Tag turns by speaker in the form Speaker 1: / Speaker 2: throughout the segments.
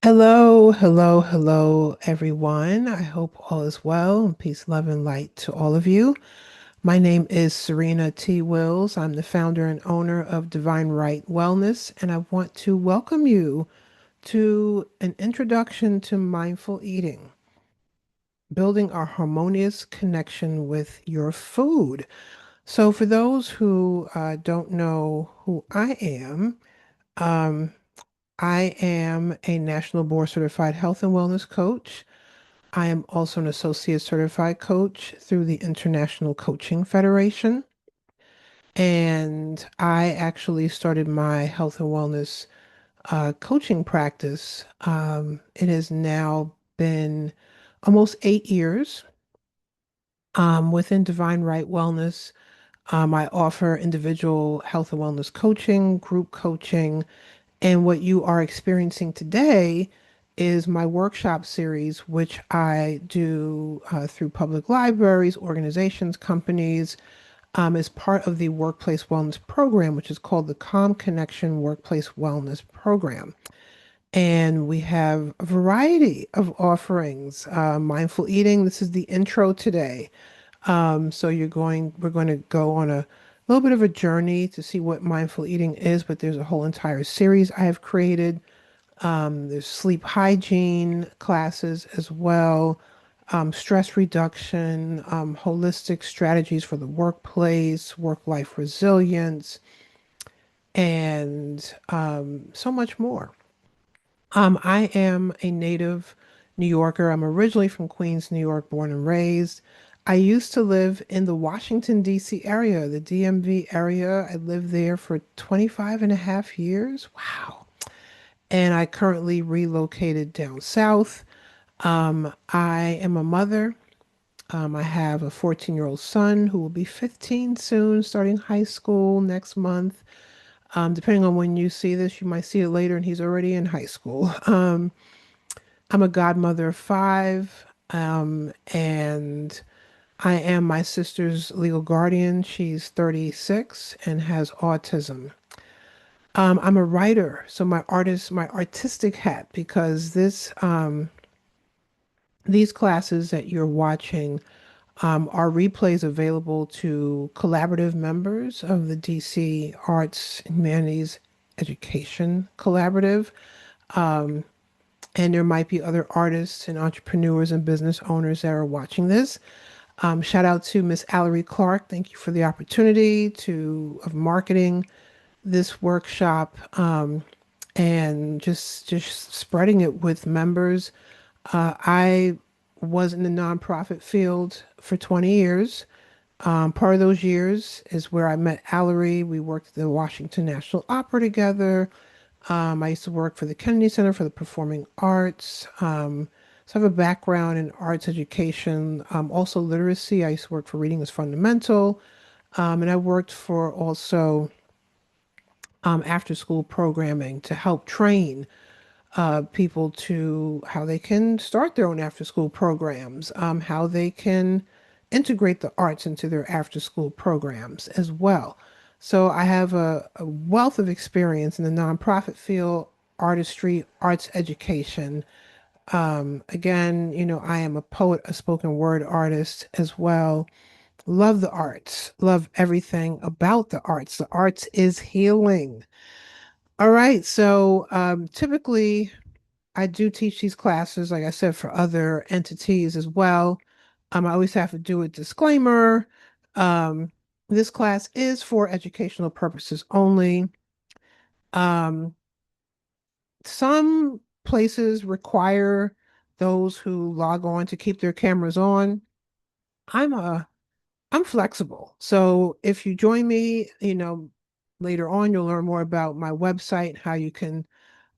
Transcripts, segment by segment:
Speaker 1: Hello, hello, hello, everyone. I hope all is well and peace, love, and light to all of you. My name is Serena T. Wills. I'm the founder and owner of Divine Right Wellness, and I want to welcome you to an introduction to mindful eating, building our harmonious connection with your food. So, for those who don't know who um, I am a national board certified health and wellness coach. I am also an associate certified coach through the International Coaching Federation. And I actually started my health and wellness coaching practice. It has now been almost 8 years. Within Divine Right Wellness, I offer individual health and wellness coaching, group coaching, and what you are experiencing today is my workshop series, which I do through public libraries, organizations, companies, as part of the Workplace Wellness Program, which is called the Calm Connection Workplace Wellness Program. And we have a variety of offerings. Mindful eating, this is the intro today. We're going to go on a little bit of a journey to see what mindful eating is, but there's a whole entire series I have created. There's sleep hygiene classes as well, stress reduction, holistic strategies for the workplace, work-life resilience, and so much more. I am a native New Yorker. I'm originally from Queens, New York, born and raised. I used to live in the Washington, D.C. area, the DMV area. I lived there for 25 and a half years. Wow. And I currently relocated down south. I am a mother. I have a 14-year-old son who will be 15 soon, starting high school next month. Depending on when you see this, you might see it later, and he's already in high school. I'm a godmother of five, and I am my sister's legal guardian. She's 36 and has autism. I'm a writer, so my artistic hat, because these classes that you're watching are replays available to collaborative members of the DC Arts and Humanities Education Collaborative. Um, and there might be other artists and entrepreneurs and business owners that are watching this. Shout out to Miss Allery Clark. Thank you for the opportunity of marketing this workshop and just spreading it with members. I was in the nonprofit field for 20 years. Part of those years is where I met Allery. We worked at the Washington National Opera together. I used to work for the Kennedy Center for the Performing Arts. So I have a background in arts education, also literacy. I used to work for Reading is Fundamental. And I worked for also after school programming to help train people to how they can start their own after school programs, how they can integrate the arts into their after school programs as well. So I have a wealth of experience in the nonprofit field, artistry, arts education. Again, I am a poet, a spoken word artist as well. Love the arts, love everything about the arts. The arts is healing. All right, so typically I do teach these classes, like I said, for other entities as well. I always have to do a disclaimer. Um, this class is for educational purposes only. Um, some places require those who log on to keep their cameras on. I'm a I'm flexible. So if you join me, later on, you'll learn more about my website, how you can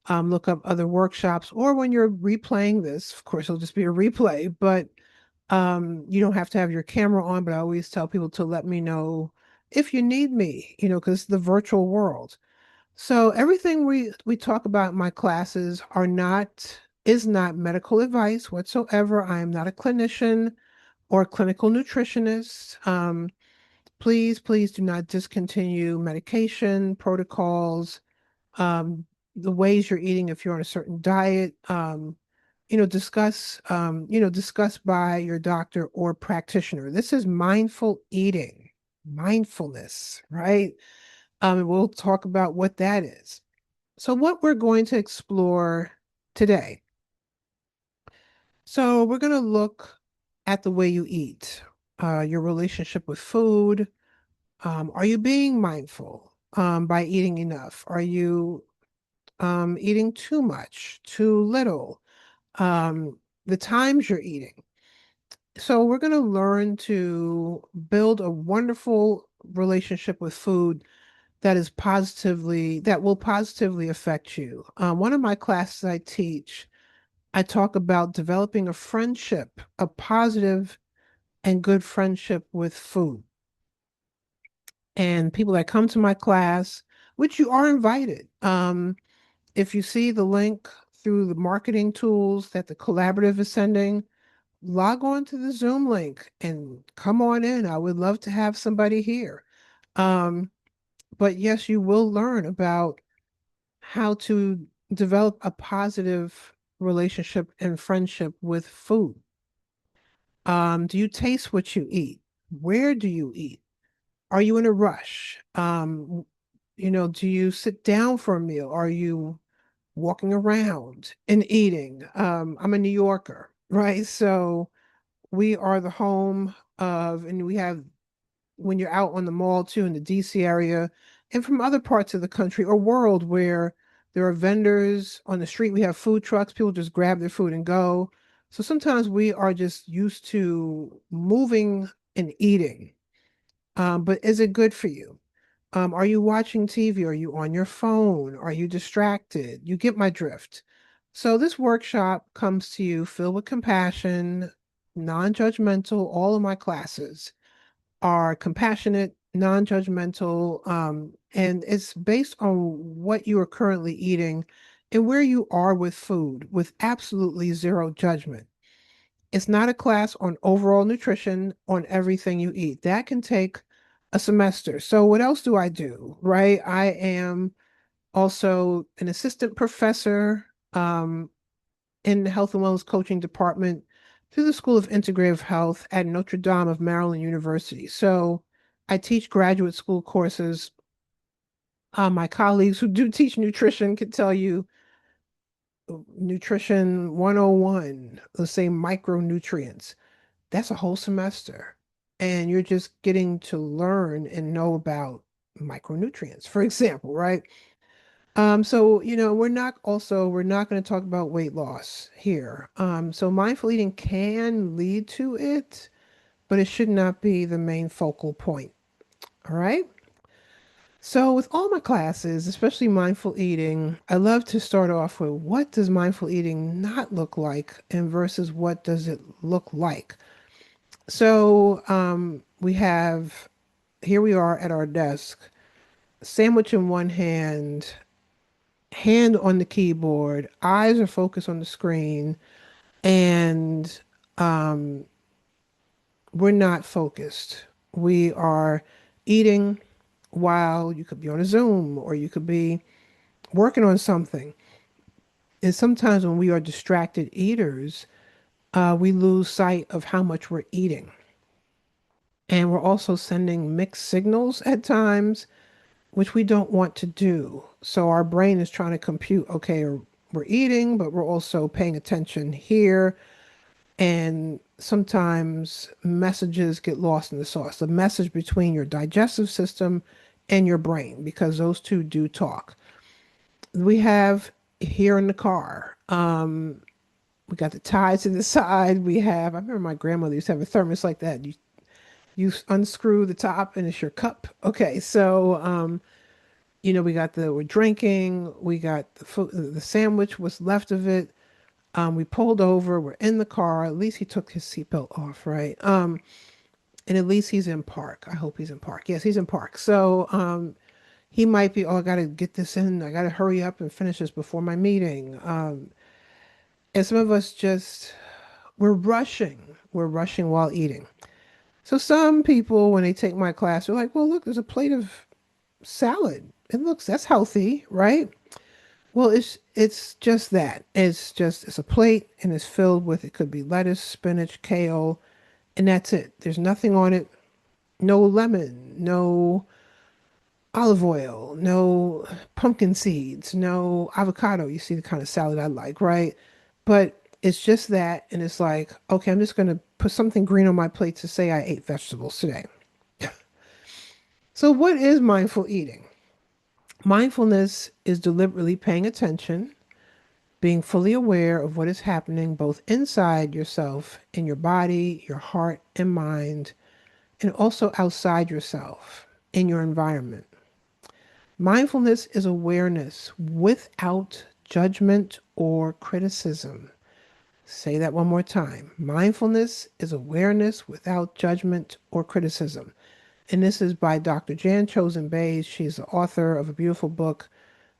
Speaker 1: look up other workshops, or when you're replaying this, of course, it'll just be a replay, but you don't have to have your camera on. But I always tell people to let me know if you need me, because the virtual world. So everything we talk about in my classes is not medical advice whatsoever. I am not a clinician or a clinical nutritionist. Please do not discontinue medication protocols. Um, the ways you're eating if you're on a certain diet. Discuss by your doctor or practitioner. This is mindful eating, mindfulness, right? And we'll talk about what that is. So, what we're going to explore today. So, we're going to look at the way you eat, your relationship with food. Are you being mindful by eating enough? Are you eating too much, too little? The times you're eating. So, we're going to learn to build a wonderful relationship with food that will positively affect you. One of my classes I teach, I talk about developing a friendship, a positive and good friendship with food. And people that come to my class, which you are invited. If you see the link through the marketing tools that the collaborative is sending, log on to the Zoom link and come on in. I would love to have somebody here. Um, but yes, you will learn about how to develop a positive relationship and friendship with food. Do you taste what you eat? Where do you eat? Are you in a rush? Do you sit down for a meal? Are you walking around and eating? I'm a New Yorker, right? So we are the home of, and we have when you're out on the mall too in the DC area and from other parts of the country or world where there are vendors on the street, we have food trucks, people just grab their food and go. So sometimes we are just used to moving and eating. But is it good for you? Are you watching TV? Are you on your phone? Are you distracted? You get my drift. So this workshop comes to you filled with compassion, non-judgmental. All of my classes are compassionate, non-judgmental, and it's based on what you are currently eating and where you are with food, with absolutely zero judgment. It's not a class on overall nutrition on everything you eat. That can take a semester. So what else do I do? Right? I am also an assistant professor in the health and wellness coaching department through the School of Integrative Health at Notre Dame of Maryland University. So I teach graduate school courses. My colleagues who do teach nutrition can tell you nutrition 101, let's say micronutrients. That's a whole semester. And you're just getting to learn and know about micronutrients, for example, right? So we're not going to talk about weight loss here. So mindful eating can lead to it, but it should not be the main focal point. All right. So with all my classes, especially mindful eating, I love to start off with what does mindful eating not look like and versus what does it look like. So we have here we are at our desk, sandwich in one hand, hand on the keyboard, eyes are focused on the screen, and um, we're not focused. We are eating while you could be on a Zoom or you could be working on something. And sometimes when we are distracted eaters, we lose sight of how much we're eating. And we're also sending mixed signals at times, which we don't want to do. So our brain is trying to compute, okay, we're eating, but we're also paying attention here. And sometimes messages get lost in the sauce. The message between your digestive system and your brain, because those two do talk. We have here in the car, we got the ties to the side. I remember my grandmother used to have a thermos like that. You unscrew the top and it's your cup. Okay, so we're drinking, we got the food, the sandwich, what's left of it. We pulled over, we're in the car. At least he took his seatbelt off, right? And at least he's in park. I hope he's in park. Yes, he's in park. So he might be, oh, I gotta get this in, I gotta hurry up and finish this before my meeting. And some of us just we're rushing while eating. So some people, when they take my class, they're like, well, look, there's a plate of salad. That's healthy, right? Well, it's just that. It's a plate and it's filled with it could be lettuce, spinach, kale, and that's it. There's nothing on it. No lemon, no olive oil, no pumpkin seeds, no avocado. You see the kind of salad I like, right? But it's just that, and it's like, okay, I'm just gonna put something green on my plate to say I ate vegetables today. So, what is mindful eating? Mindfulness is deliberately paying attention, being fully aware of what is happening both inside yourself, in your body, your heart, and mind, and also outside yourself, in your environment. Mindfulness is awareness without judgment or criticism. Say that one more time. Mindfulness is awareness without judgment or criticism. And this is by Dr. Jan Chosen Bays. She's the author of a beautiful book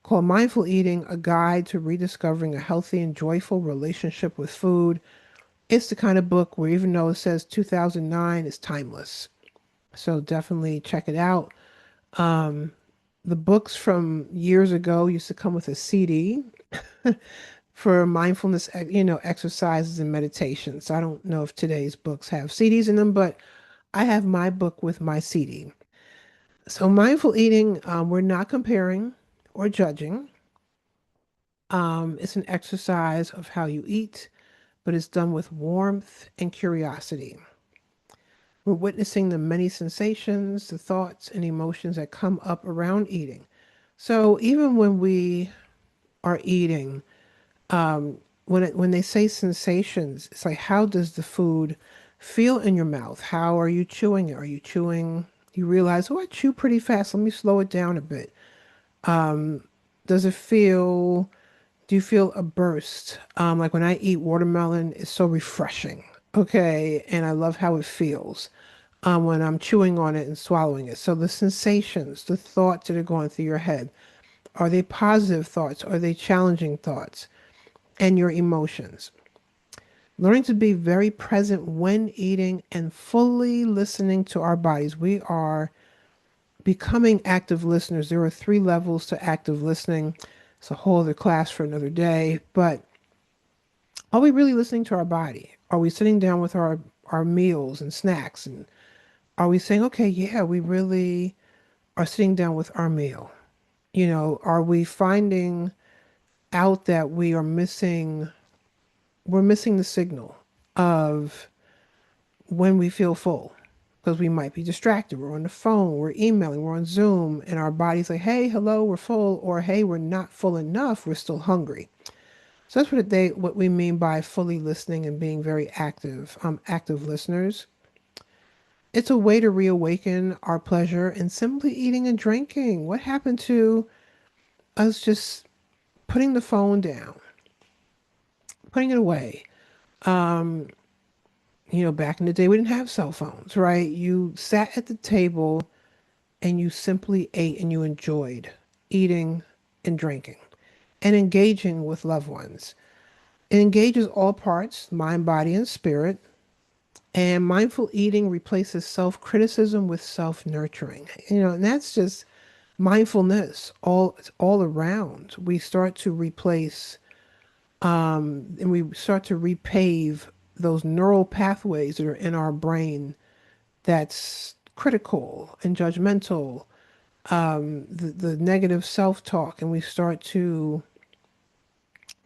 Speaker 1: called Mindful Eating, A Guide to Rediscovering a Healthy and Joyful Relationship with Food. It's the kind of book where even though it says 2009, it's timeless. So definitely check it out. The books from years ago used to come with a CD for mindfulness, exercises and meditations. I don't know if today's books have CDs in them, but I have my book with my CD. So mindful eating, we're not comparing or judging. It's an exercise of how you eat, but it's done with warmth and curiosity. We're witnessing the many sensations, the thoughts, and emotions that come up around eating. So even when we are eating, when they say sensations, it's like how does the food feel in your mouth? How are you chewing it? Are you chewing? You realize, oh, I chew pretty fast. Let me slow it down a bit. Does it feel? Do you feel a burst? Like when I eat watermelon, it's so refreshing. Okay, and I love how it feels when I'm chewing on it and swallowing it. So the sensations, the thoughts that are going through your head, are they positive thoughts? Are they challenging thoughts? And your emotions. Learning to be very present when eating and fully listening to our bodies. We are becoming active listeners. There are three levels to active listening. It's a whole other class for another day. But are we really listening to our body? Are we sitting down with our meals and snacks? And are we saying, okay, yeah, we really are sitting down with our meal? Are we finding out that we're missing the signal of when we feel full because we might be distracted. We're on the phone, we're emailing, we're on Zoom, and our body's like, hey, hello, we're full, or hey, we're not full enough, we're still hungry. So that's what we mean by fully listening and being very active, active listeners. It's a way to reawaken our pleasure in simply eating and drinking. What happened to us just putting the phone down, putting it away? Back in the day, we didn't have cell phones, right? You sat at the table and you simply ate and you enjoyed eating and drinking and engaging with loved ones. It engages all parts, mind, body, and spirit. And mindful eating replaces self criticism with self nurturing. And that's just mindfulness it's all around. We start to replace and we start to repave those neural pathways that are in our brain that's critical and judgmental, the negative self-talk, and we start to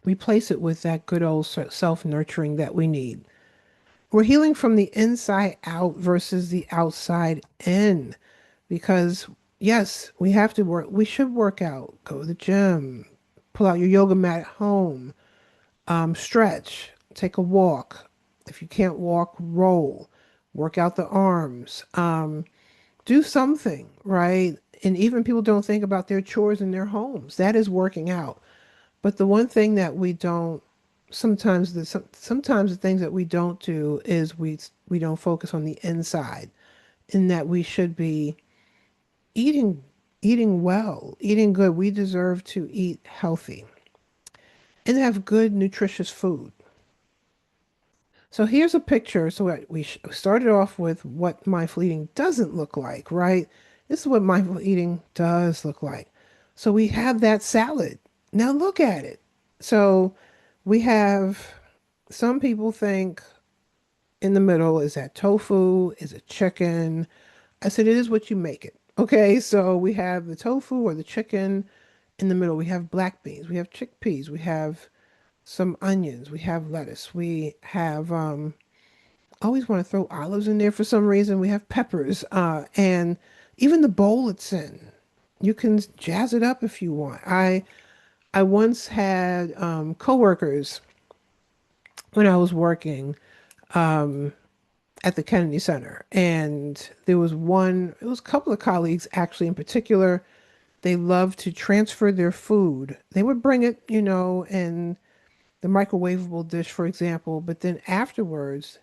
Speaker 1: replace it with that good old self-nurturing that we need. We're healing from the inside out versus the outside in because yes, we have to work. We should work out, go to the gym, pull out your yoga mat at home, stretch, take a walk. If you can't walk, roll, work out the arms, do something, right? And even people don't think about their chores in their homes. That is working out. But the one thing that we don't sometimes the things that we don't do is we don't focus on the inside, in that we should be eating eating well, eating good. We deserve to eat healthy and have good nutritious food. So here's a picture. So we started off with what mindful eating doesn't look like, right? This is what mindful eating does look like. So we have that salad. Now look at it. So we have some people think in the middle is that tofu, is it chicken? I said it is what you make it. Okay, so we have the tofu or the chicken in the middle. We have black beans, we have chickpeas, we have some onions, we have lettuce, we have I always want to throw olives in there for some reason. We have peppers, and even the bowl it's in. You can jazz it up if you want. I once had coworkers when I was working at the Kennedy Center, and there was one. It was a couple of colleagues actually in particular. They loved to transfer their food. They would bring it, in the microwavable dish, for example, but then afterwards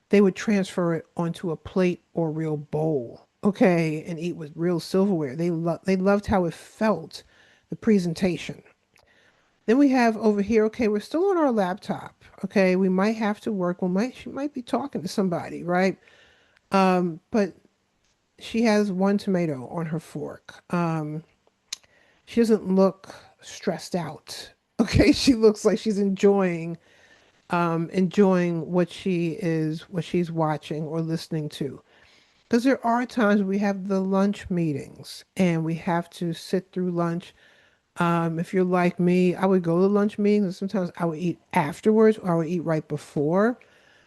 Speaker 1: they would transfer it onto a plate or real bowl, okay, and eat with real silverware. They loved how it felt, the presentation. Then we have over here, okay, we're still on our laptop, okay. We might have to work. She might be talking to somebody, right? But she has one tomato on her fork. She doesn't look stressed out. Okay, she looks like she's enjoying what she's watching or listening to. Because there are times we have the lunch meetings and we have to sit through lunch. If you're like me, I would go to lunch meetings and sometimes I would eat afterwards or I would eat right before.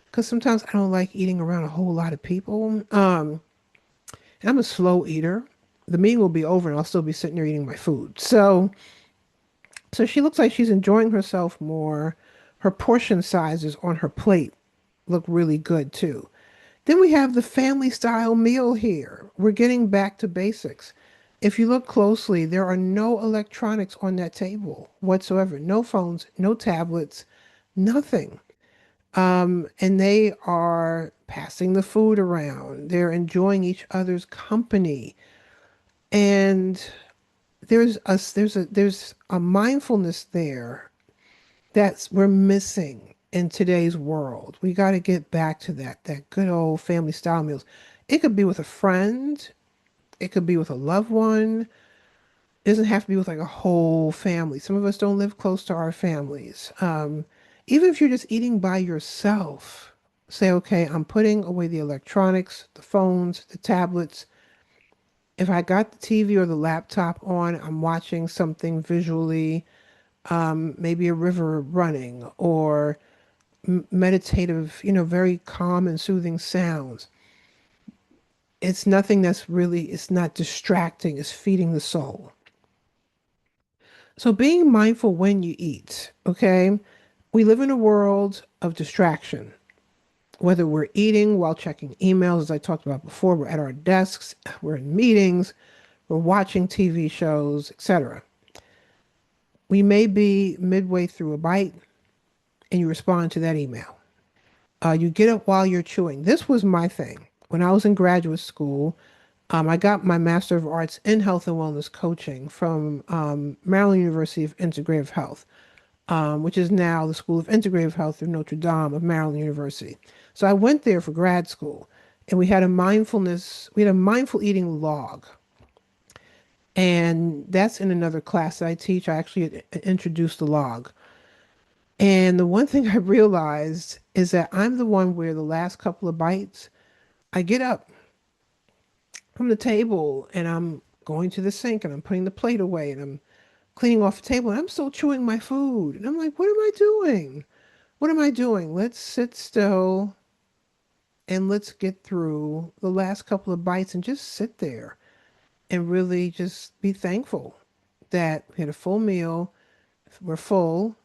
Speaker 1: Because sometimes I don't like eating around a whole lot of people. And I'm a slow eater. The meeting will be over and I'll still be sitting there eating my food. So she looks like she's enjoying herself more. Her portion sizes on her plate look really good too. Then we have the family style meal here. We're getting back to basics. If you look closely, there are no electronics on that table whatsoever. No phones, no tablets, nothing. And they are passing the food around. They're enjoying each other's company. And there's a mindfulness there that's we're missing in today's world. We got to get back to that good old family style meals. It could be with a friend, it could be with a loved one. It doesn't have to be with like a whole family. Some of us don't live close to our families. Even if you're just eating by yourself, say, okay, I'm putting away the electronics, the phones, the tablets. If I got the TV or the laptop on, I'm watching something visually, maybe a river running or meditative, very calm and soothing sounds. It's nothing it's not distracting, it's feeding the soul. So being mindful when you eat, okay? We live in a world of distraction, whether we're eating while checking emails, as I talked about before, we're at our desks, we're in meetings, we're watching TV shows, etc. We may be midway through a bite and you respond to that email. You get up while you're chewing. This was my thing. When I was in graduate school, I got my Master of Arts in Health and Wellness Coaching from Maryland University of Integrative Health, which is now the School of Integrative Health through Notre Dame of Maryland University. So I went there for grad school, and we had a mindful eating log. And that's in another class that I teach. I actually introduced the log. And the one thing I realized is that I'm the one where the last couple of bites, I get up from the table and I'm going to the sink and I'm putting the plate away and I'm cleaning off the table and I'm still chewing my food. And I'm like, what am I doing? What am I doing? Let's sit still and let's get through the last couple of bites and just sit there and really just be thankful that we had a full meal, we're full,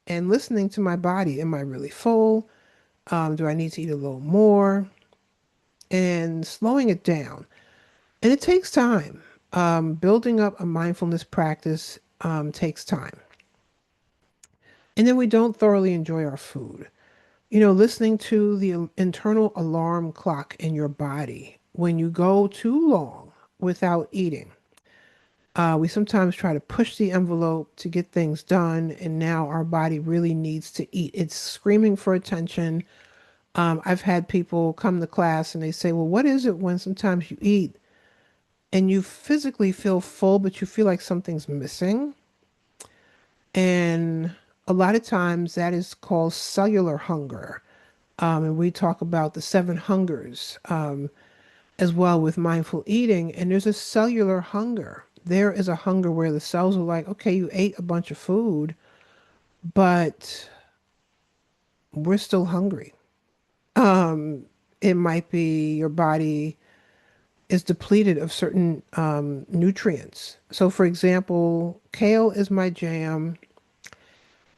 Speaker 1: and listening to my body. Am I really full? Do I need to eat a little more? And slowing it down. And it takes time. Building up a mindfulness practice takes time. And then we don't thoroughly enjoy our food. Listening to the internal alarm clock in your body when you go too long without eating. We sometimes try to push the envelope to get things done, and now our body really needs to eat. It's screaming for attention. I've had people come to class and they say, well, what is it when sometimes you eat and you physically feel full, but you feel like something's missing? And a lot of times that is called cellular hunger. And we talk about the seven hungers as well with mindful eating. And there's a cellular hunger. There is a hunger where the cells are like, okay, you ate a bunch of food, but we're still hungry. Um, it might be your body is depleted of certain nutrients. So, for example, kale is my jam.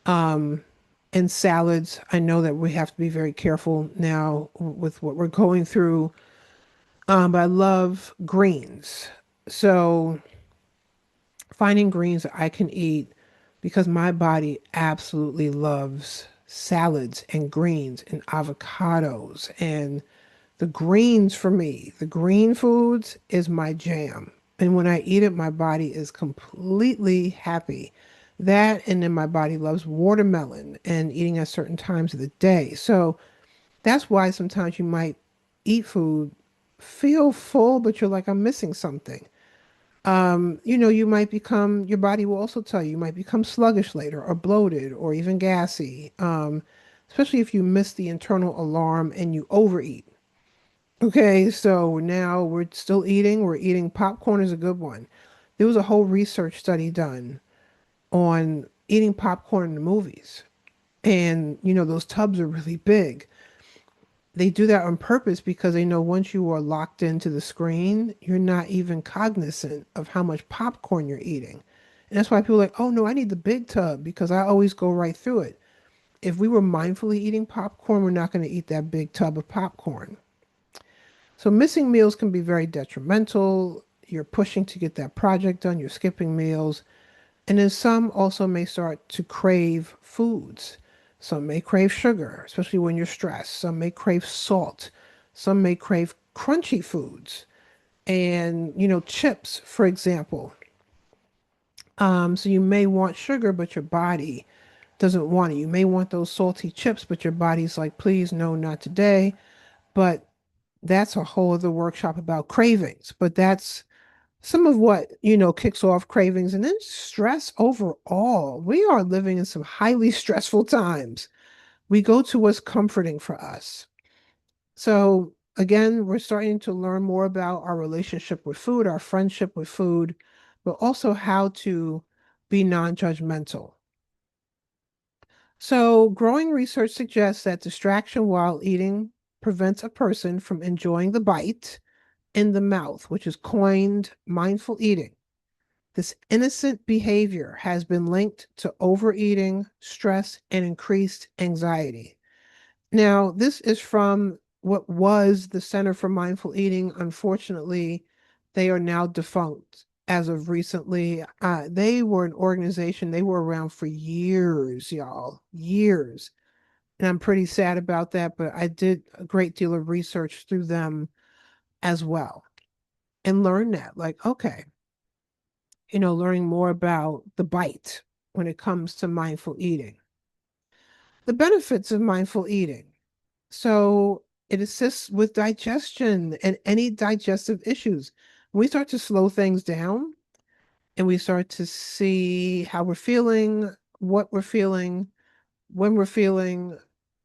Speaker 1: Um, and salads, I know that we have to be very careful now with what we're going through. But I love greens. So, finding greens that I can eat because my body absolutely loves salads and greens and avocados and the greens for me, the green foods is my jam. And when I eat it, my body is completely happy. That and then my body loves watermelon and eating at certain times of the day. So that's why sometimes you might eat food, feel full, but you're like, I'm missing something. You might become, your body will also tell you, you might become sluggish later or bloated or even gassy, especially if you miss the internal alarm and you overeat. Okay, so now we're still eating. We're eating popcorn is a good one. There was a whole research study done on eating popcorn in the movies. And, those tubs are really big. They do that on purpose because they know once you are locked into the screen, you're not even cognizant of how much popcorn you're eating. And that's why people are like, oh no, I need the big tub because I always go right through it. If we were mindfully eating popcorn, we're not going to eat that big tub of popcorn. So missing meals can be very detrimental. You're pushing to get that project done, you're skipping meals. And then some also may start to crave foods. Some may crave sugar, especially when you're stressed. Some may crave salt. Some may crave crunchy foods. And, chips, for example. So you may want sugar, but your body doesn't want it. You may want those salty chips, but your body's like, please, no, not today. But that's a whole other workshop about cravings. But that's some of what, kicks off cravings and then stress overall. We are living in some highly stressful times. We go to what's comforting for us. So, again, we're starting to learn more about our relationship with food, our friendship with food, but also how to be non judgmental. So, growing research suggests that distraction while eating prevents a person from enjoying the bite in the mouth, which is coined mindful eating. This innocent behavior has been linked to overeating, stress, and increased anxiety. Now, this is from what was the Center for Mindful Eating. Unfortunately, they are now defunct as of recently. They were an organization, they were around for years, y'all, years. And I'm pretty sad about that, but I did a great deal of research through them as well and learned that, like, okay, learning more about the bite when it comes to mindful eating. The benefits of mindful eating. So it assists with digestion and any digestive issues. When we start to slow things down and we start to see how we're feeling, what we're feeling, when we're feeling,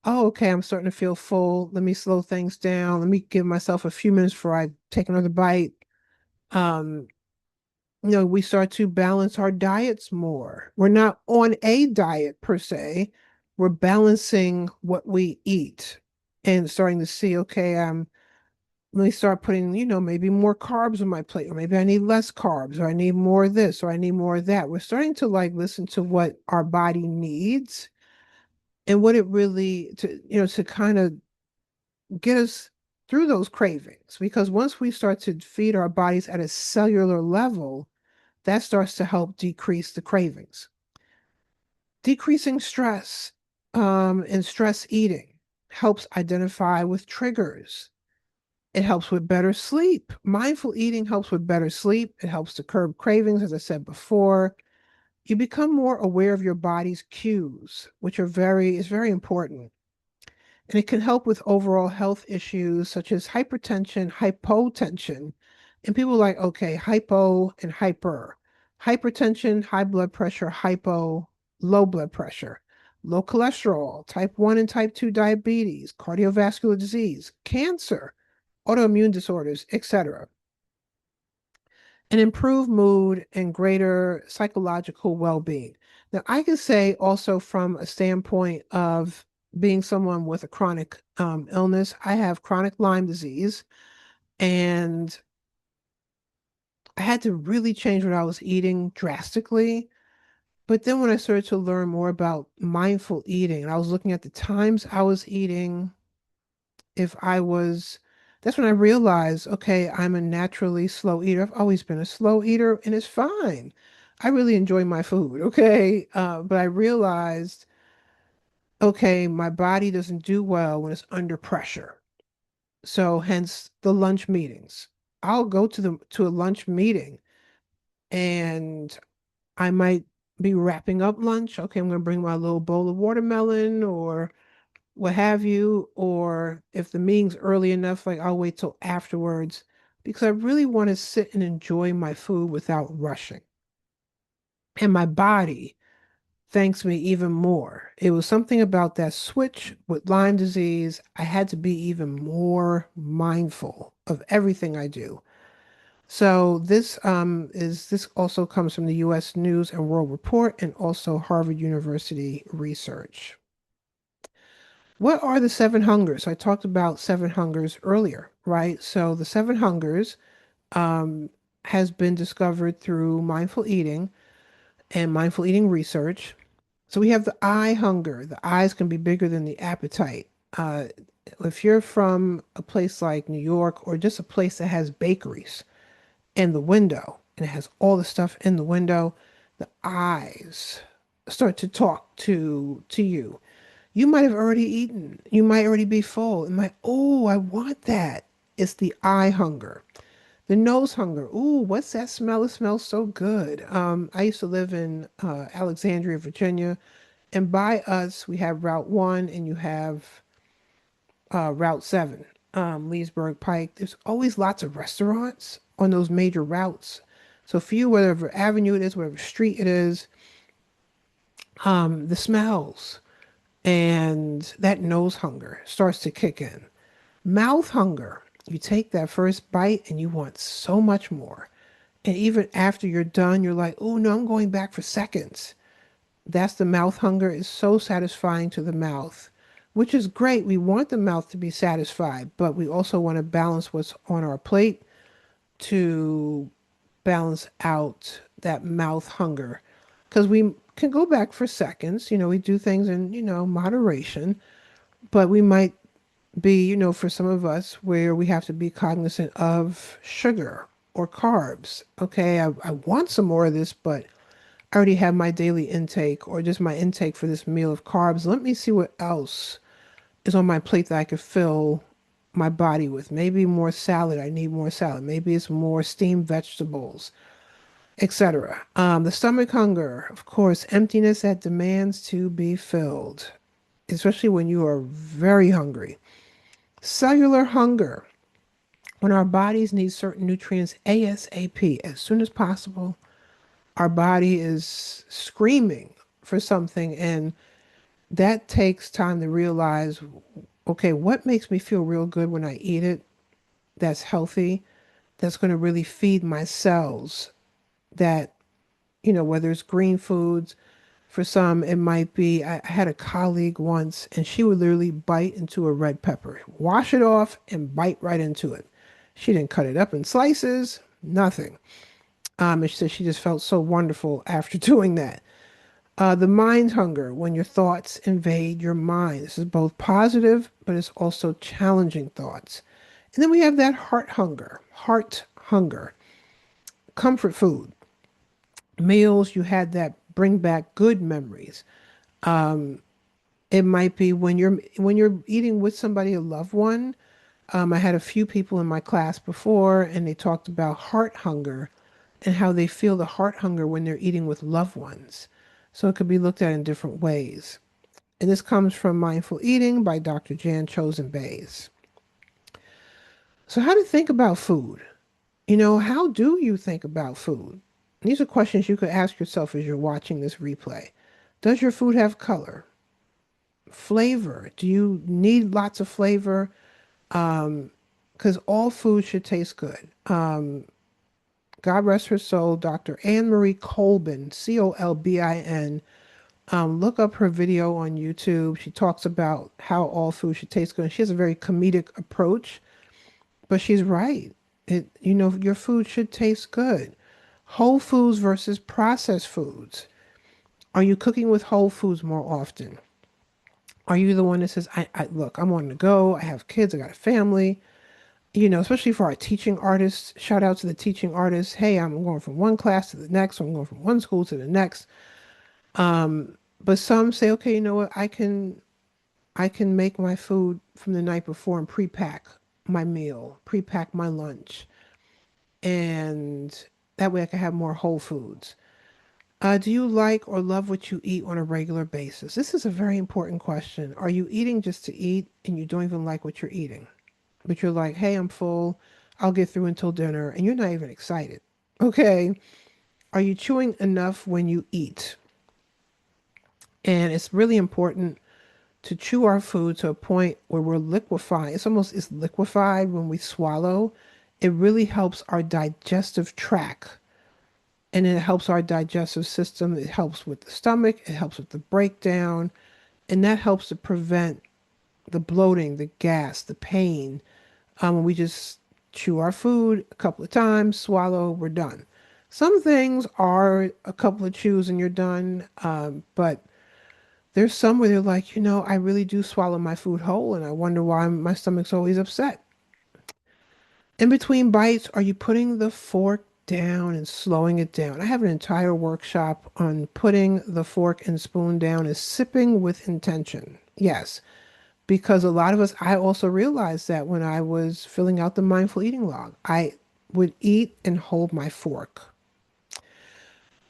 Speaker 1: oh, okay, I'm starting to feel full. Let me slow things down. Let me give myself a few minutes before I take another bite. Um, we start to balance our diets more. We're not on a diet per se. We're balancing what we eat and starting to see, okay, let me start putting, maybe more carbs on my plate, or maybe I need less carbs, or I need more of this, or I need more of that. We're starting to like listen to what our body needs and what it really to kind of get us through those cravings. Because once we start to feed our bodies at a cellular level, that starts to help decrease the cravings. Decreasing stress and stress eating helps identify with triggers. It helps with better sleep. Mindful eating helps with better sleep. It helps to curb cravings, as I said before. You become more aware of your body's cues, which is very important. And it can help with overall health issues such as hypertension, hypotension. And people are like, okay, hypo and hyper. Hypertension, high blood pressure, hypo, low blood pressure, low cholesterol, type 1 and type 2 diabetes, cardiovascular disease, cancer, autoimmune disorders, etc. And improved mood and greater psychological well-being. Now, I can say also from a standpoint of being someone with a chronic illness, I have chronic Lyme disease, and I had to really change what I was eating drastically. But then when I started to learn more about mindful eating, and I was looking at the times I was eating, if I was, that's when I realized, okay, I'm a naturally slow eater. I've always been a slow eater, and it's fine. I really enjoy my food, okay? But I realized, okay, my body doesn't do well when it's under pressure. So hence the lunch meetings. I'll go to a lunch meeting and I might be wrapping up lunch. Okay, I'm going to bring my little bowl of watermelon or what have you. Or if the meeting's early enough, like I'll wait till afterwards because I really want to sit and enjoy my food without rushing. And my body thanks me even more. It was something about that switch with Lyme disease. I had to be even more mindful of everything I do. So this also comes from the U.S. News and World Report and also Harvard University research. What are the seven hungers? I talked about seven hungers earlier, right? So the seven hungers um, has been discovered through mindful eating and mindful eating research. So we have the eye hunger. The eyes can be bigger than the appetite. Uh, if you're from a place like New York or just a place that has bakeries, in the window and it has all the stuff in the window, the eyes start to talk to you. You might have already eaten. You might already be full. It might, oh, I want that. It's the eye hunger. The nose hunger. Ooh, what's that smell? It smells so good. I used to live in Alexandria, Virginia, and by us, we have Route 1 and you have Route 7, Leesburg Pike. There's always lots of restaurants on those major routes. So for you, whatever avenue it is, whatever street it is, the smells and that nose hunger starts to kick in. Mouth hunger. You take that first bite and you want so much more. And even after you're done, you're like, oh no, I'm going back for seconds. That's the mouth hunger is so satisfying to the mouth, which is great. We want the mouth to be satisfied, but we also want to balance what's on our plate to balance out that mouth hunger. Because we can go back for seconds, we do things in, moderation, but we might be, for some of us where we have to be cognizant of sugar or carbs. Okay, I want some more of this, but I already have my daily intake or just my intake for this meal of carbs. Let me see what else is on my plate that I could fill my body with. Maybe more salad. I need more salad. Maybe it's more steamed vegetables, etc. The stomach hunger, of course, emptiness that demands to be filled, especially when you are very hungry. Cellular hunger, when our bodies need certain nutrients ASAP, as soon as possible, our body is screaming for something, and that takes time to realize, okay, what makes me feel real good when I eat it that's healthy, that's going to really feed my cells, that, whether it's green foods, for some, it might be, I had a colleague once, and she would literally bite into a red pepper, wash it off, and bite right into it. She didn't cut it up in slices, nothing. And she said she just felt so wonderful after doing that. The mind hunger, when your thoughts invade your mind. This is both positive, but it's also challenging thoughts. And then we have that heart hunger, comfort food, meals you had that bring back good memories. It might be when you're eating with somebody, a loved one. I had a few people in my class before, and they talked about heart hunger and how they feel the heart hunger when they're eating with loved ones. So it could be looked at in different ways. And this comes from Mindful Eating by Dr. Jan Chosen Bays. So, how to think about food? How do you think about food? These are questions you could ask yourself as you're watching this replay. Does your food have color? Flavor? Do you need lots of flavor? Because all food should taste good. God rest her soul, Dr. Anne Marie Colbin, Colbin. Look up her video on YouTube. She talks about how all food should taste good. And she has a very comedic approach, but she's right. Your food should taste good. Whole foods versus processed foods. Are you cooking with whole foods more often? Are you the one that says, I look, I'm on the go. I have kids. I got a family. Especially for our teaching artists. Shout out to the teaching artists. Hey, I'm going from one class to the next. I'm going from one school to the next. But some say, okay, you know what? I can make my food from the night before and pre-pack my meal, pre-pack my lunch, and that way I can have more whole foods. Do you like or love what you eat on a regular basis? This is a very important question. Are you eating just to eat and you don't even like what you're eating? But you're like, hey, I'm full. I'll get through until dinner, and you're not even excited. Okay. Are you chewing enough when you eat? And it's really important to chew our food to a point where we're liquefying. It's liquefied when we swallow. It really helps our digestive tract and it helps our digestive system. It helps with the stomach, it helps with the breakdown, and that helps to prevent the bloating, the gas, the pain. When we just chew our food a couple of times, swallow, we're done. Some things are a couple of chews and you're done, but there's some where they're like, I really do swallow my food whole, and I wonder why my stomach's always upset. In between bites, are you putting the fork down and slowing it down? I have an entire workshop on putting the fork and spoon down and sipping with intention. Yes, because a lot of us, I also realized that when I was filling out the mindful eating log, I would eat and hold my fork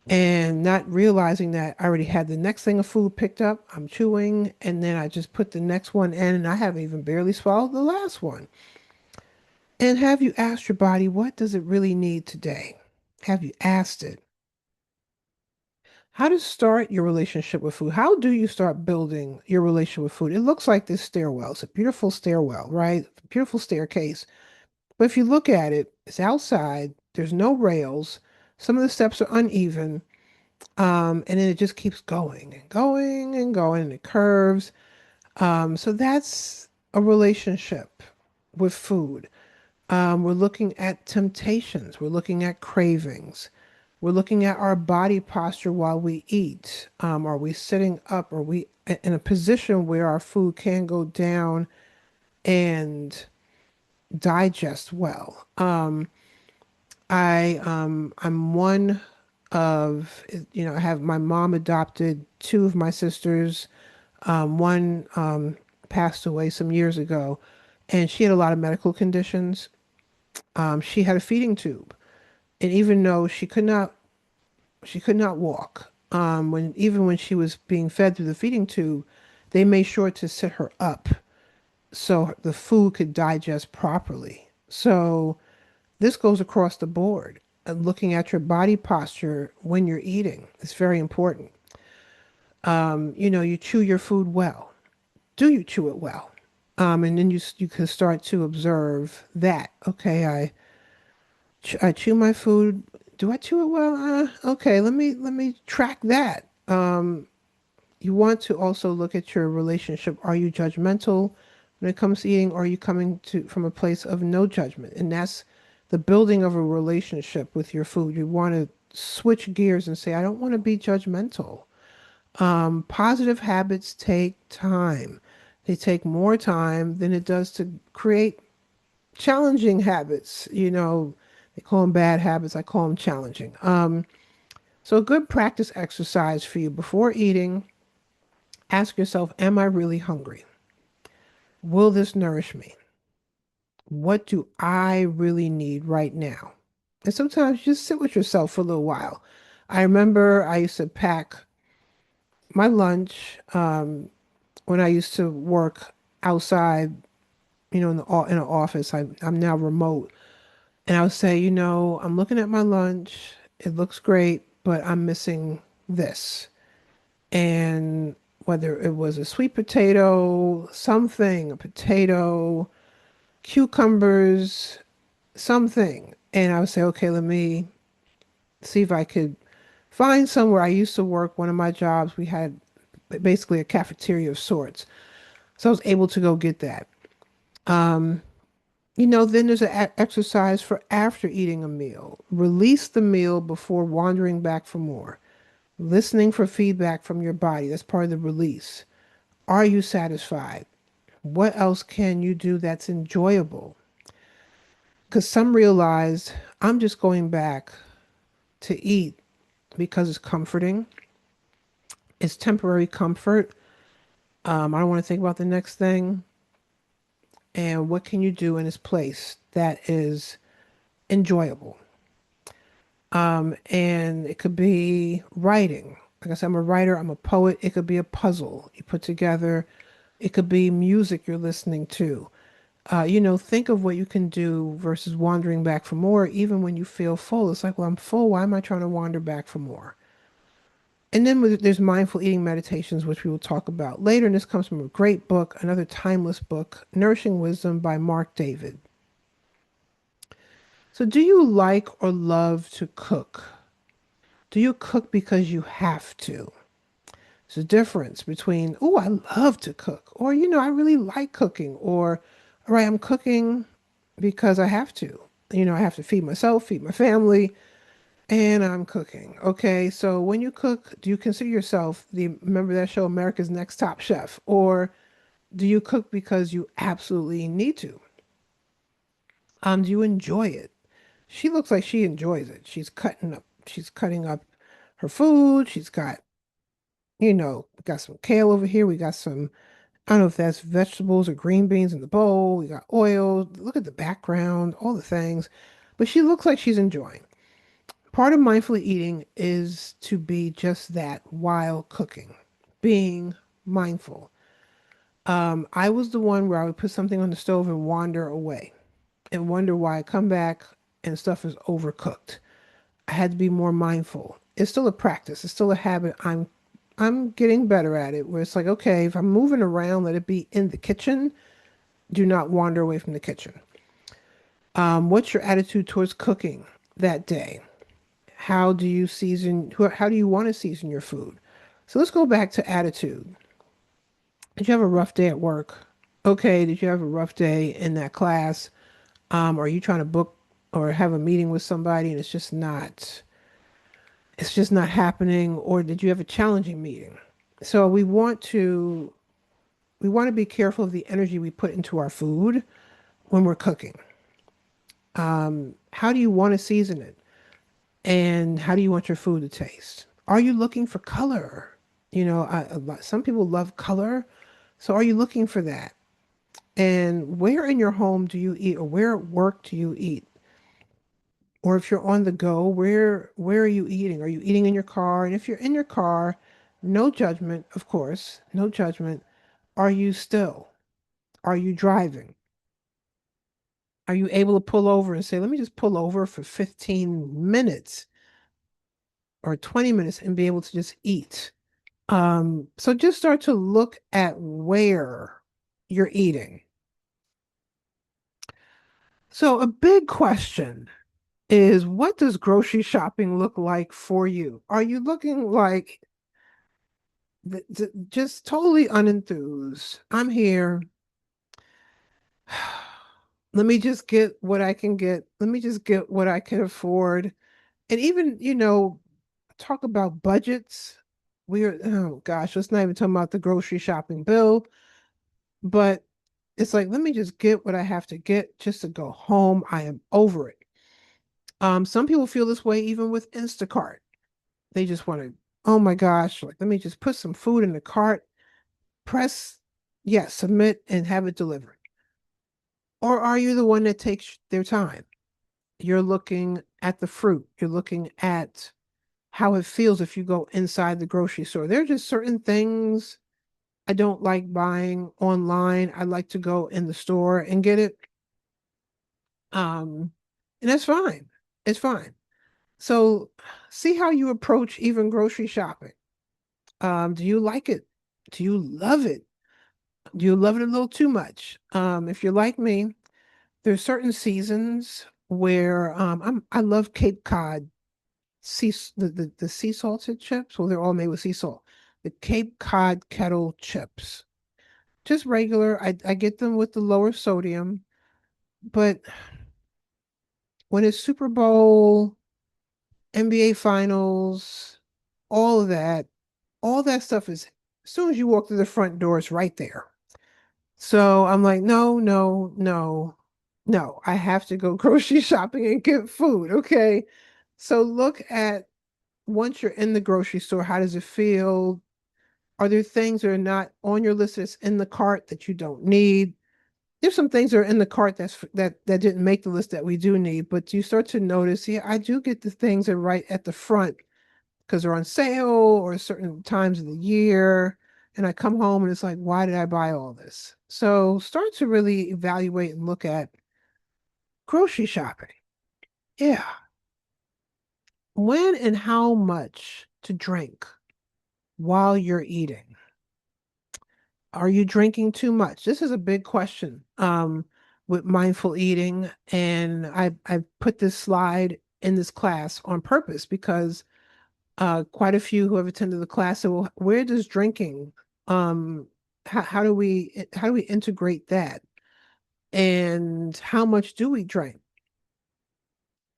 Speaker 1: and not realizing that I already had the next thing of food picked up. I'm chewing, and then I just put the next one in, and I haven't even barely swallowed the last one. And have you asked your body, what does it really need today? Have you asked it? How to start your relationship with food? How do you start building your relationship with food? It looks like this stairwell. It's a beautiful stairwell, right? Beautiful staircase. But if you look at it, it's outside. There's no rails. Some of the steps are uneven. And then it just keeps going and going and going, and it curves. So that's a relationship with food. We're looking at temptations. We're looking at cravings. We're looking at our body posture while we eat. Are we sitting up? Are we in a position where our food can go down and digest well? I'm one of, I have my mom adopted two of my sisters. One passed away some years ago, and she had a lot of medical conditions. She had a feeding tube, and even though she could not walk, even when she was being fed through the feeding tube, they made sure to sit her up so the food could digest properly. So this goes across the board. Looking at your body posture when you're eating is very important. You chew your food well. Do you chew it well? And then you can start to observe that. Okay, I chew my food. Do I chew it well? Okay, let me track that. You want to also look at your relationship. Are you judgmental when it comes to eating, or are you coming to from a place of no judgment? And that's the building of a relationship with your food. You want to switch gears and say, I don't want to be judgmental. Positive habits take time. They take more time than it does to create challenging habits. They call them bad habits. I call them challenging. So a good practice exercise for you before eating, ask yourself, am I really hungry? Will this nourish me? What do I really need right now? And sometimes just sit with yourself for a little while. I remember I used to pack my lunch when I used to work outside, in an office. I'm now remote. And I would say, I'm looking at my lunch. It looks great, but I'm missing this. And whether it was a sweet potato, something, a potato, cucumbers, something. And I would say, okay, let me see if I could find somewhere. I used to work, one of my jobs, we had basically a cafeteria of sorts. So I was able to go get that. Um, then there's an exercise for after eating a meal. Release the meal before wandering back for more. Listening for feedback from your body. That's part of the release. Are you satisfied? What else can you do that's enjoyable? Because some realized I'm just going back to eat because it's comforting. It's temporary comfort. I don't want to think about the next thing. And what can you do in its place that is enjoyable? And it could be writing. Like I said, I'm a writer, I'm a poet. It could be a puzzle you put together. It could be music you're listening to. Think of what you can do versus wandering back for more, even when you feel full. It's like, well, I'm full. Why am I trying to wander back for more? And then there's mindful eating meditations, which we will talk about later. And this comes from a great book, another timeless book, Nourishing Wisdom by Mark David. So, do you like or love to cook? Do you cook because you have to? There's a difference between, oh, I love to cook, or, I really like cooking, or, all right, I'm cooking because I have to. I have to feed myself, feed my family, and I'm cooking. Okay, so when you cook, do you consider yourself remember that show, America's Next Top Chef, or do you cook because you absolutely need to? Do you enjoy it? She looks like she enjoys it. She's cutting up her food. She's got, we got some kale over here. We got some, I don't know if that's vegetables or green beans in the bowl. We got oil. Look at the background, all the things. But she looks like she's enjoying. Part of mindfully eating is to be just that while cooking, being mindful. I was the one where I would put something on the stove and wander away and wonder why I come back and stuff is overcooked. I had to be more mindful. It's still a practice. It's still a habit. I'm getting better at it where it's like, okay, if I'm moving around, let it be in the kitchen. Do not wander away from the kitchen. What's your attitude towards cooking that day? How do you want to season your food? So let's go back to attitude. Did you have a rough day at work? Okay, did you have a rough day in that class? Are you trying to book or have a meeting with somebody and it's just not happening, or did you have a challenging meeting? So we want to be careful of the energy we put into our food when we're cooking. How do you want to season it? And how do you want your food to taste? Are you looking for color? Some people love color. So are you looking for that? And where in your home do you eat, or where at work do you eat? Or if you're on the go, where are you eating? Are you eating in your car? And if you're in your car, no judgment, of course, no judgment. Are you still? Are you driving? Are you able to pull over and say, let me just pull over for 15 minutes or 20 minutes and be able to just eat? So just start to look at where you're eating. So a big question is, what does grocery shopping look like for you? Are you looking like just totally unenthused? I'm here. Let me just get what I can get. Let me just get what I can afford. And even, talk about budgets. Oh gosh, let's not even talk about the grocery shopping bill. But it's like, let me just get what I have to get just to go home. I am over it. Some people feel this way even with Instacart. They just want to, oh my gosh, like let me just put some food in the cart, press, yes, submit, and have it delivered. Or are you the one that takes their time? You're looking at the fruit. You're looking at how it feels if you go inside the grocery store. There are just certain things I don't like buying online. I like to go in the store and get it. And that's fine. It's fine. So see how you approach even grocery shopping. Do you like it? Do you love it? Do you love it a little too much? If you're like me, there's certain seasons where I love Cape Cod the sea salted chips. Well, they're all made with sea salt. The Cape Cod kettle chips, just regular. I get them with the lower sodium, but when it's Super Bowl, NBA Finals, all of that, all that stuff is as soon as you walk through the front door, it's right there. So I'm like, no, no, no, no. I have to go grocery shopping and get food. Okay. So look at once you're in the grocery store, how does it feel? Are there things that are not on your list that's in the cart that you don't need? There's some things that are in the cart that didn't make the list that we do need, but you start to notice, yeah, I do get the things that are right at the front because they're on sale or certain times of the year. And I come home and it's like, why did I buy all this? So start to really evaluate and look at grocery shopping. Yeah. When and how much to drink while you're eating. Are you drinking too much? This is a big question with mindful eating. And I put this slide in this class on purpose because quite a few who have attended the class said, well, where does drinking, um, how do we integrate that? And how much do we drink?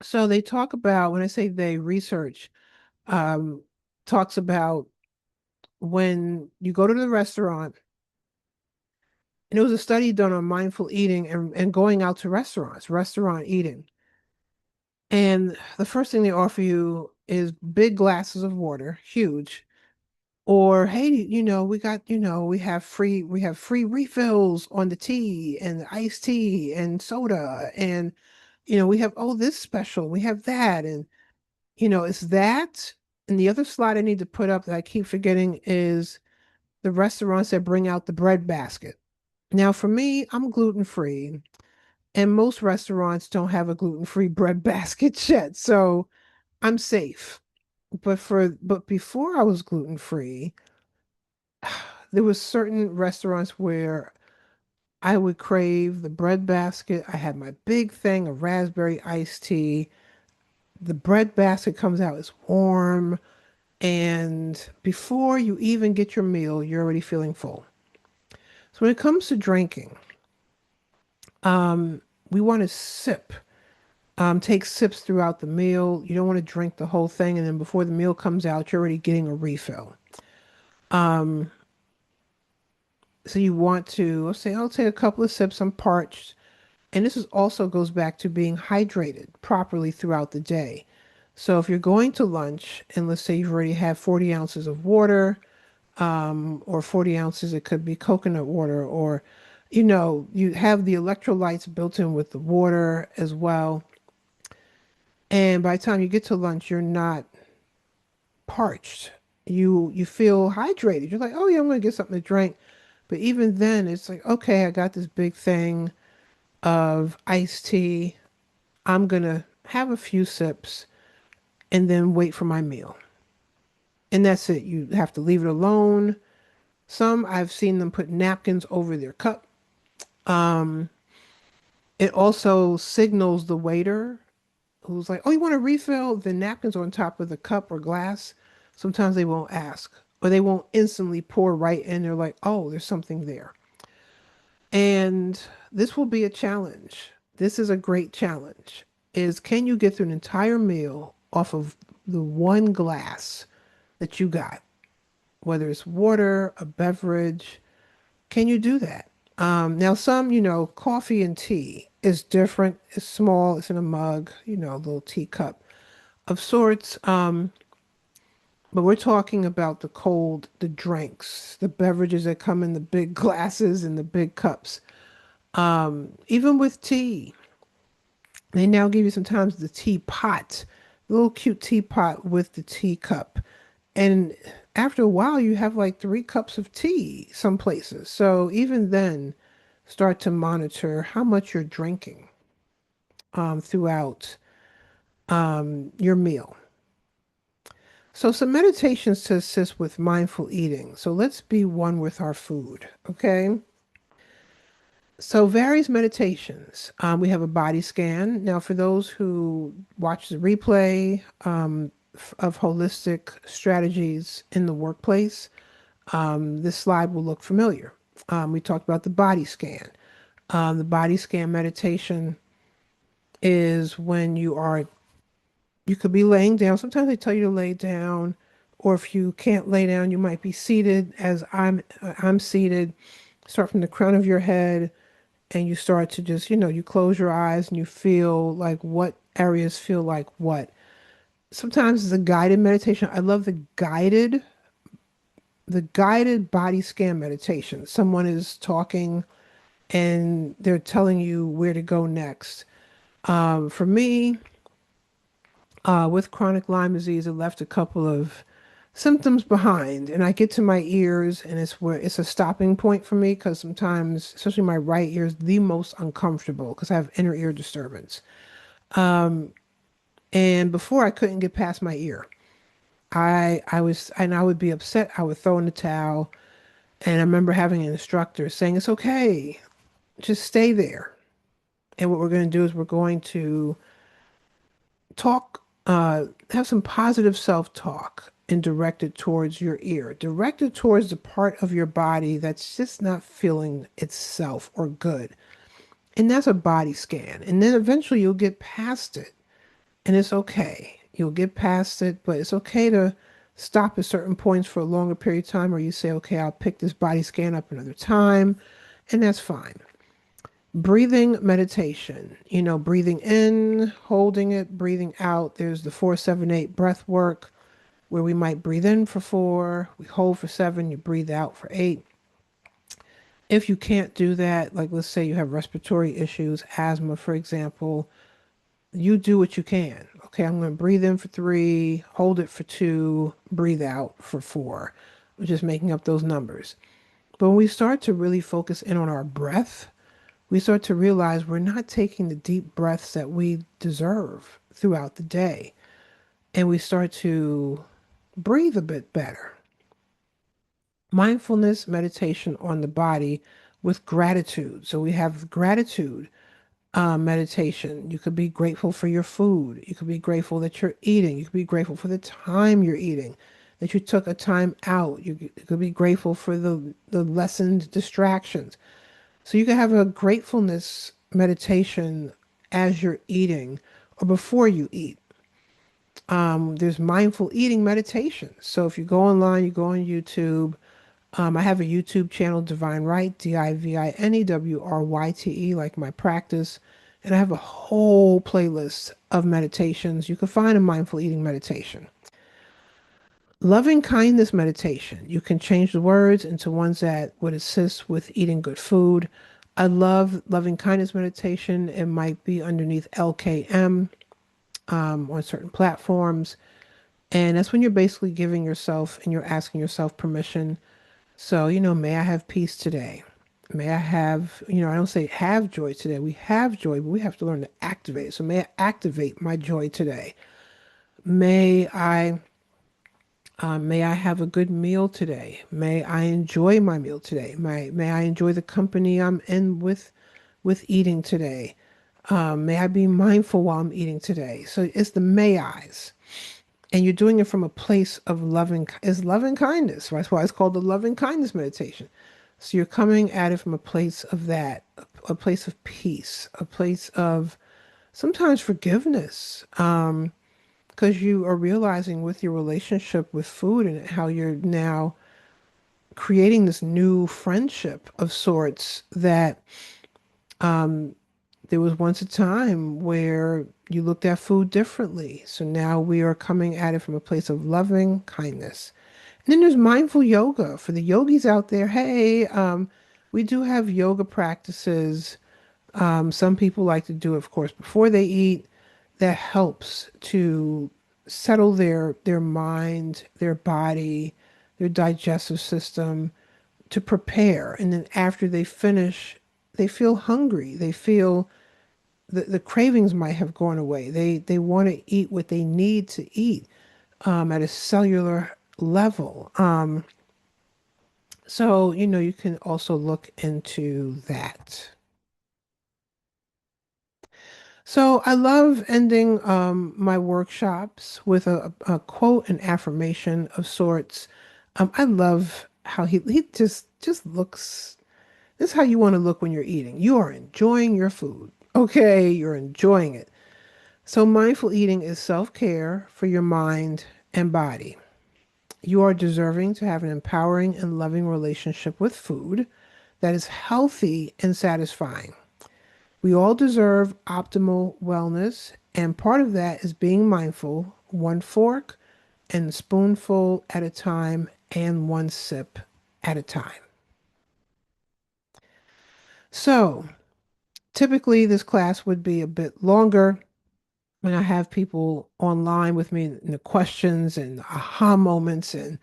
Speaker 1: So they talk about, when I say they, research um, talks about when you go to the restaurant, and it was a study done on mindful eating and going out to restaurants, restaurant eating. And the first thing they offer you is big glasses of water, huge. Or hey, we got, we have free refills on the tea and the iced tea and soda. And, we have, oh, this special, we have that. And, it's that. And the other slide I need to put up that I keep forgetting is the restaurants that bring out the bread basket. Now, for me, I'm gluten free, and most restaurants don't have a gluten free bread basket yet, so I'm safe. But before I was gluten free, there was certain restaurants where I would crave the bread basket. I had my big thing of raspberry iced tea. The bread basket comes out, it's warm, and before you even get your meal, you're already feeling full. So when it comes to drinking, we want to sip. Take sips throughout the meal. You don't want to drink the whole thing, and then before the meal comes out, you're already getting a refill. Um, so you want to, let's say, I'll take a couple of sips. I'm parched, and this is also goes back to being hydrated properly throughout the day. So if you're going to lunch, and let's say you've already had 40 ounces of water, or 40 ounces, it could be coconut water, or you have the electrolytes built in with the water as well. And by the time you get to lunch, you're not parched. You feel hydrated. You're like, oh yeah, I'm gonna get something to drink. But even then, it's like, okay, I got this big thing of iced tea. I'm gonna have a few sips and then wait for my meal. And that's it. You have to leave it alone. Some I've seen them put napkins over their cup. Um, it also signals the waiter who's like, "Oh, you want a refill?" The napkins are on top of the cup or glass. Sometimes they won't ask, or they won't instantly pour right in. They're like, "Oh, there's something there." And this will be a challenge. This is a great challenge. Is can you get through an entire meal off of the one glass that you got, whether it's water, a beverage? Can you do that? Now, some, coffee and tea is different. It's small. It's in a mug, a little teacup of sorts. But we're talking about the cold, the drinks, the beverages that come in the big glasses and the big cups. Even with tea, they now give you sometimes the teapot, the little cute teapot with the teacup. And after a while, you have like 3 cups of tea some places. So even then, start to monitor how much you're drinking throughout your meal. So some meditations to assist with mindful eating. So let's be one with our food, okay? So various meditations. We have a body scan. Now, for those who watch the replay of holistic strategies in the workplace, this slide will look familiar. We talked about the body scan. The body scan meditation is when you could be laying down. Sometimes they tell you to lay down, or if you can't lay down, you might be seated as I'm seated. Start from the crown of your head and you start to just, you close your eyes and you feel like what areas feel like what. Sometimes it's a guided meditation. I love the guided body scan meditation. Someone is talking and they're telling you where to go next. For me, with chronic Lyme disease, it left a couple of symptoms behind, and I get to my ears, and it's a stopping point for me because sometimes, especially my right ear, is the most uncomfortable because I have inner ear disturbance. And before I couldn't get past my ear. I would be upset. I would throw in the towel, and I remember having an instructor saying, "It's okay, just stay there." And what we're going to do is we're going to talk, have some positive self-talk and direct it towards your ear. Direct it towards the part of your body that's just not feeling itself or good. And that's a body scan. And then eventually you'll get past it. And it's okay. You'll get past it, but it's okay to stop at certain points for a longer period of time, or you say, okay, I'll pick this body scan up another time, and that's fine. Breathing meditation, breathing in, holding it, breathing out. There's the 4-7-8 breath work where we might breathe in for 4, we hold for 7, you breathe out for 8. If you can't do that, like let's say you have respiratory issues, asthma, for example, you do what you can. Okay, I'm going to breathe in for 3, hold it for 2, breathe out for 4. We're just making up those numbers. But when we start to really focus in on our breath, we start to realize we're not taking the deep breaths that we deserve throughout the day. And we start to breathe a bit better. Mindfulness meditation on the body with gratitude. So we have gratitude meditation. You could be grateful for your food. You could be grateful that you're eating. You could be grateful for the time you're eating, that you took a time out. You could be grateful for the lessened distractions. So you can have a gratefulness meditation as you're eating or before you eat. There's mindful eating meditation. So if you go online, you go on YouTube. I have a YouTube channel, Divine Right, DIVINEWRYTE, like my practice. And I have a whole playlist of meditations. You can find a mindful eating meditation. Loving kindness meditation. You can change the words into ones that would assist with eating good food. I love loving kindness meditation. It might be underneath LKM on certain platforms. And that's when you're basically giving yourself and you're asking yourself permission. So, may I have peace today? May I have, I don't say have joy today. We have joy, but we have to learn to activate it. So may I activate my joy today? May I may I have a good meal today? May I enjoy my meal today? May I enjoy the company I'm in with eating today? May I be mindful while I'm eating today? So it's the may I's. And you're doing it from a place of loving kindness. Right? That's why it's called the loving kindness meditation. So you're coming at it from a place of that, a place of peace, a place of sometimes forgiveness. Because you are realizing with your relationship with food and how you're now creating this new friendship of sorts that there was once a time where you looked at food differently. So now we are coming at it from a place of loving kindness. And then there's mindful yoga for the yogis out there. Hey, we do have yoga practices. Some people like to do it, of course, before they eat. That helps to settle their mind, their body, their digestive system to prepare. And then after they finish, they feel hungry. They feel the cravings might have gone away. They want to eat what they need to eat. at a cellular level. So, you can also look into that. So I love ending my workshops with a quote, an affirmation of sorts. I love how he just looks. This is how you want to look when you're eating. You are enjoying your food. Okay, you're enjoying it. So mindful eating is self-care for your mind and body. You are deserving to have an empowering and loving relationship with food that is healthy and satisfying. We all deserve optimal wellness, and part of that is being mindful, one fork and spoonful at a time, and one sip at a time. So, typically, this class would be a bit longer when I have people online with me in the questions and aha moments and,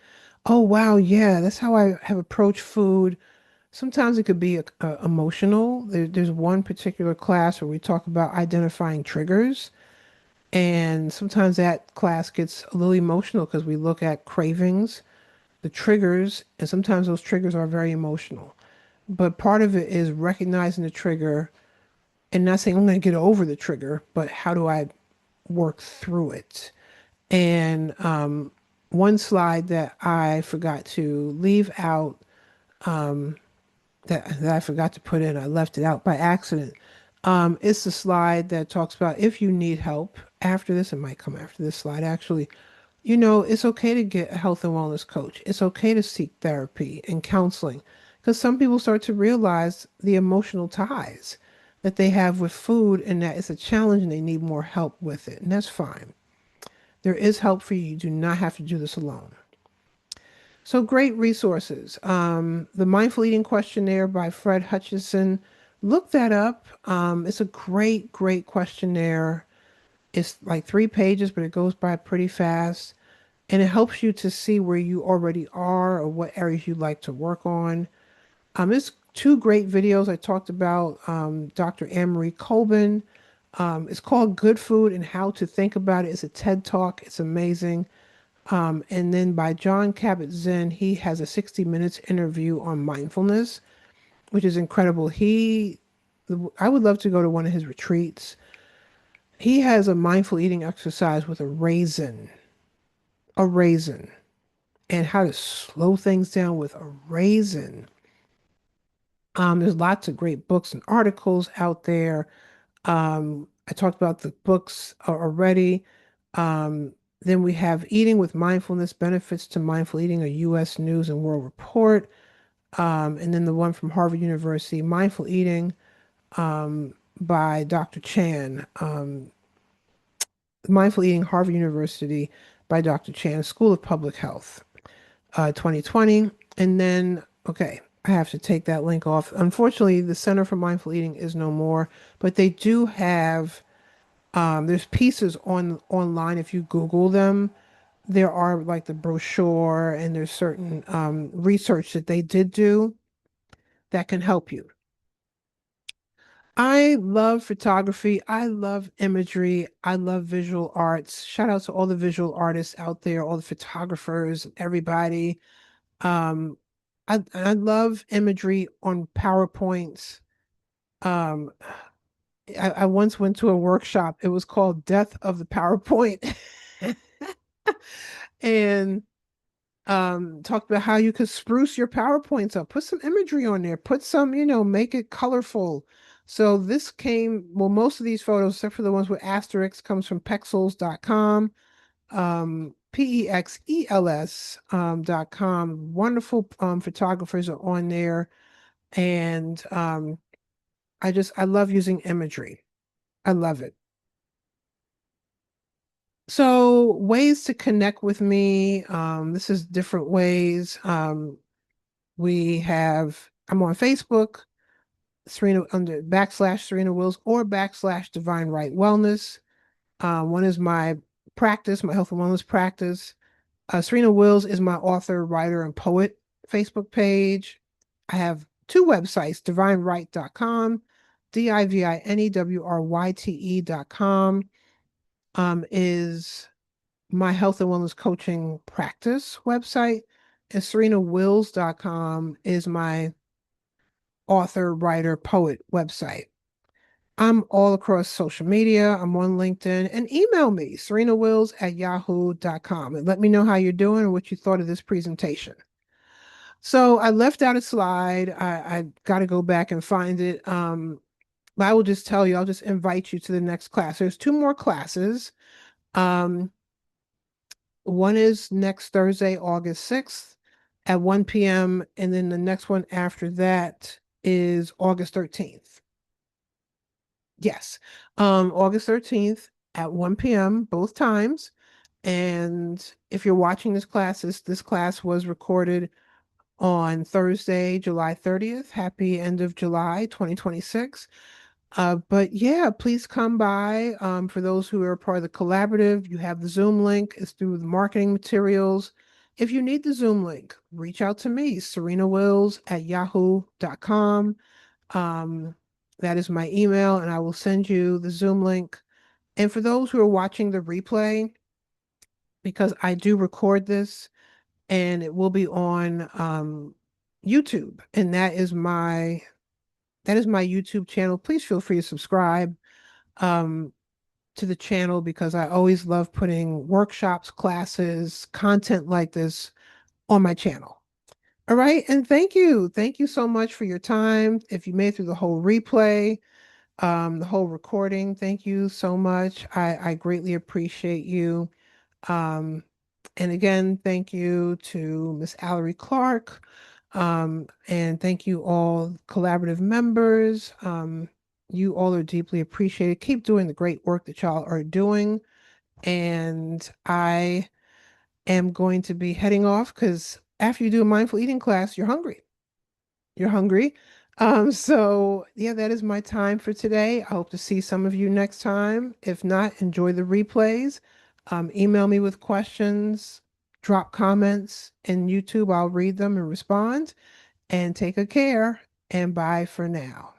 Speaker 1: oh, wow, yeah, that's how I have approached food. Sometimes it could be emotional. There's one particular class where we talk about identifying triggers. And sometimes that class gets a little emotional because we look at cravings, the triggers, and sometimes those triggers are very emotional. But part of it is recognizing the trigger and not saying I'm going to get over the trigger, but how do I work through it? And one slide that I forgot to leave out, that I forgot to put in, I left it out by accident. It's the slide that talks about if you need help after this, it might come after this slide actually. It's okay to get a health and wellness coach. It's okay to seek therapy and counseling because some people start to realize the emotional ties that they have with food and that it's a challenge and they need more help with it. And that's fine. There is help for you. You do not have to do this alone. So great resources. The Mindful Eating Questionnaire by Fred Hutchinson. Look that up. It's a great, great questionnaire. It's like 3 pages, but it goes by pretty fast. And it helps you to see where you already are or what areas you'd like to work on. It's two great videos I talked about. Dr. Anne-Marie Colbin. It's called Good Food and How to Think About It. It's a TED Talk. It's amazing. And then by John Kabat-Zinn, he has a 60 minutes interview on mindfulness, which is incredible. I would love to go to one of his retreats. He has a mindful eating exercise with a raisin, and how to slow things down with a raisin. There's lots of great books and articles out there. I talked about the books already. Um, then we have Eating with Mindfulness Benefits to Mindful Eating, a U.S. News and World Report. And then the one from Harvard University, Mindful Eating by Dr. Chan. Mindful Eating, Harvard University by Dr. Chan, School of Public Health, 2020. And then, okay, I have to take that link off. Unfortunately, the Center for Mindful Eating is no more, but they do have, there's pieces online if you Google them. There are like the brochure and there's certain research that they did do that can help you. I love photography. I love imagery. I love visual arts. Shout out to all the visual artists out there, all the photographers, everybody. Um, I love imagery on PowerPoints. Um, I once went to a workshop. It was called Death of the PowerPoint. And talked about how you could spruce your PowerPoints up, put some imagery on there, put some, make it colorful. So this came, well, most of these photos, except for the ones with asterisks, comes from pexels.com, Pexels, .com. Wonderful photographers are on there. And I love using imagery. I love it. So ways to connect with me. This is different ways. I'm on Facebook, Serena under /Serena Wills or /Divine Right Wellness. One is my practice, my health and wellness practice. Serena Wills is my author, writer, and poet Facebook page. I have two websites, divinewryte.com, DIVINEWRYTE.com is my health and wellness coaching practice website. And serenawills.com is my author, writer, poet website. I'm all across social media. I'm on LinkedIn and email me, serenawills@yahoo.com, and let me know how you're doing and what you thought of this presentation. So I left out a slide. I got to go back and find it. But I will just tell you, I'll just invite you to the next class. There's two more classes. Um, one is next Thursday, August 6th at 1 p.m. And then the next one after that is August 13th. Yes. August 13th at 1 p.m. both times. And if you're watching this class was recorded on Thursday, July 30th. Happy end of July 2026. But yeah, please come by. For those who are part of the collaborative, you have the Zoom link. It's through the marketing materials. If you need the Zoom link, reach out to me, serenawills@yahoo.com. Um, that is my email, and I will send you the Zoom link. And for those who are watching the replay, because I do record this and it will be on YouTube, and that is my YouTube channel. Please feel free to subscribe um, to the channel because I always love putting workshops, classes, content like this on my channel. All right, and thank you. Thank you so much for your time. If you made it through the whole replay, the whole recording, thank you so much. I greatly appreciate you. Um, and again, thank you to Miss Allery Clark. And thank you all collaborative members. You all are deeply appreciated. Keep doing the great work that y'all are doing. And I am going to be heading off because after you do a mindful eating class, you're hungry. You're hungry. So yeah, that is my time for today. I hope to see some of you next time. If not, enjoy the replays. Email me with questions, drop comments in YouTube. I'll read them and respond. And take a care and bye for now.